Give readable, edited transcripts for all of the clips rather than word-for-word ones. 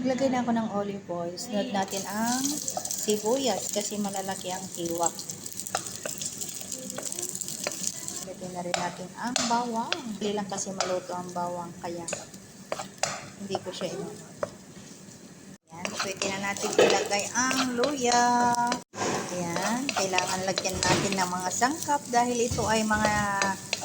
Naglagay na ako ng olive oil. Sunod natin ang sibuyas kasi malalaki ang tiwak. Lagyan na rin natin ang bawang. Hindi lang kasi maluto ang bawang kaya hindi ko siya inunod. Ayan, pwede na natin ilagay ang luya. Ayan, kailangan lagyan natin ng mga sangkap dahil ito ay mga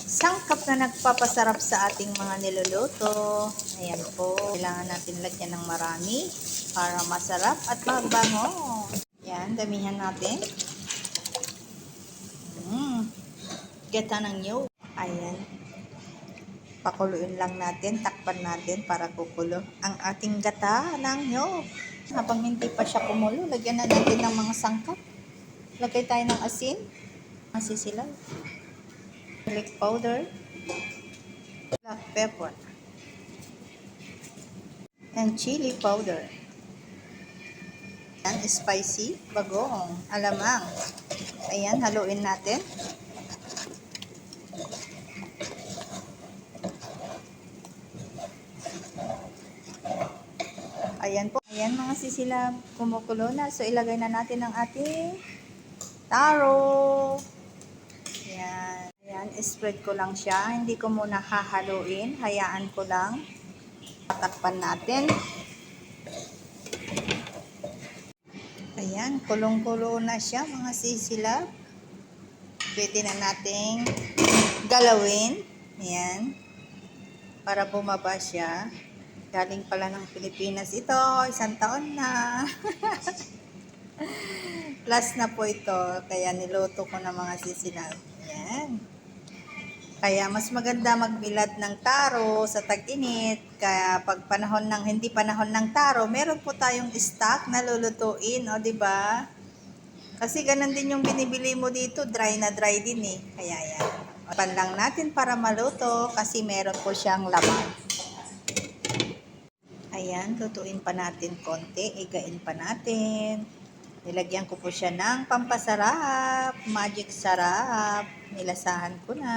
sangkap na nagpapasarap sa ating mga niluluto. Ayan po, kailangan natin lagyan ng marami para masarap at mabango. Ayan, damihan natin. Gata ng niyog. Ayan. Pakuluin lang natin, takpan natin para kukulo ang ating gata ng niyog. Habang hindi pa siya kumulo, lagyan na natin ng mga sangkap. Lagay tayo ng asin, masisilaw, garlic powder, black pepper, and chili powder. Ayan, spicy, bagoong, alamang. Ayan, haluin natin. Ayan po. Ayan mga sisilab, kumukulo na. So, ilagay na natin ang ating taro. Ayan. Ayan, spread ko lang siya. Hindi ko muna hahaluin. Hayaan ko lang. Tatakpan natin. Ayan, kulong-kulo na siya mga sisilab. Pwede na nating galawin. Ayan. Para bumaba siya. Galing pala ng Pilipinas ito. 1 taon na. Plus na po ito. Kaya niluto ko ng mga sisilab. Ayan. Kaya mas maganda magbilad ng taro sa tag-init. Kaya pag panahon ng hindi panahon ng taro, meron po tayong stock na lulutuin. O, diba? Kasi ganun din yung binibili mo dito. Dry na dry din eh. Kaya yan. Pan lang natin para maluto kasi meron po siyang laman. Ayan, lutuin pa natin konti, igain pa natin. Nilagyan ko po siya ng pampasarap, magic sarap. Nilasahan ko na.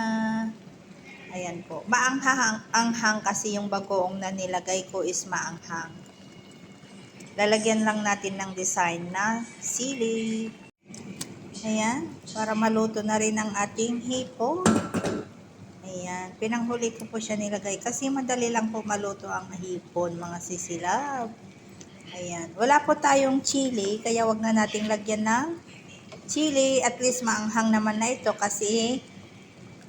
Ayan po. Maanghang kasi yung bagoong na nilagay ko is maanghang. Lalagyan lang natin ng design na sili. Ayan, para maluto na rin ang ating hipon. Ayan, pinanghuli ko po siya nilagay kasi madali lang po maluto ang hipon, mga sisilab. Ayan, wala po tayong chili, kaya wag na nating lagyan ng chili. At least maanghang naman na ito kasi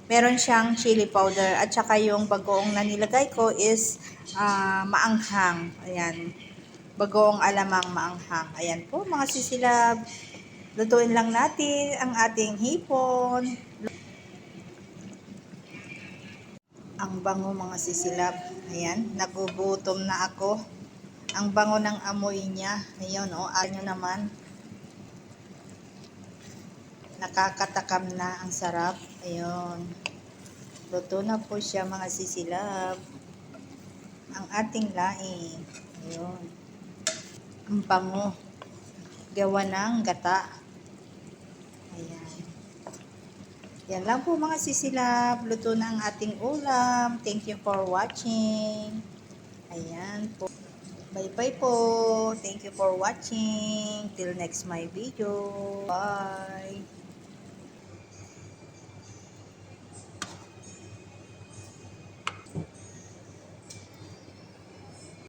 meron siyang chili powder. At saka yung bagoong na nilagay ko is maanghang. Ayan, bagoong alamang maanghang. Ayan po mga sisilab, lutuin lang natin ang ating hipon. Ang bango mga sisilab. Ayan, nagugutom na ako. Ang bango ng amoy niya. Ayun, oh, nyo naman. Nakakatakam na, ang sarap. Ayun. Luto na po siya mga sisilab. Ang ating laing. Ayun. Ang bango. Gawa ng gata. Ayan. Yan lang po mga sisilab. Luto na ang ating ulam. Thank you for watching. Ayan po. Bye-bye po. Thank you for watching. Till next my video. Bye.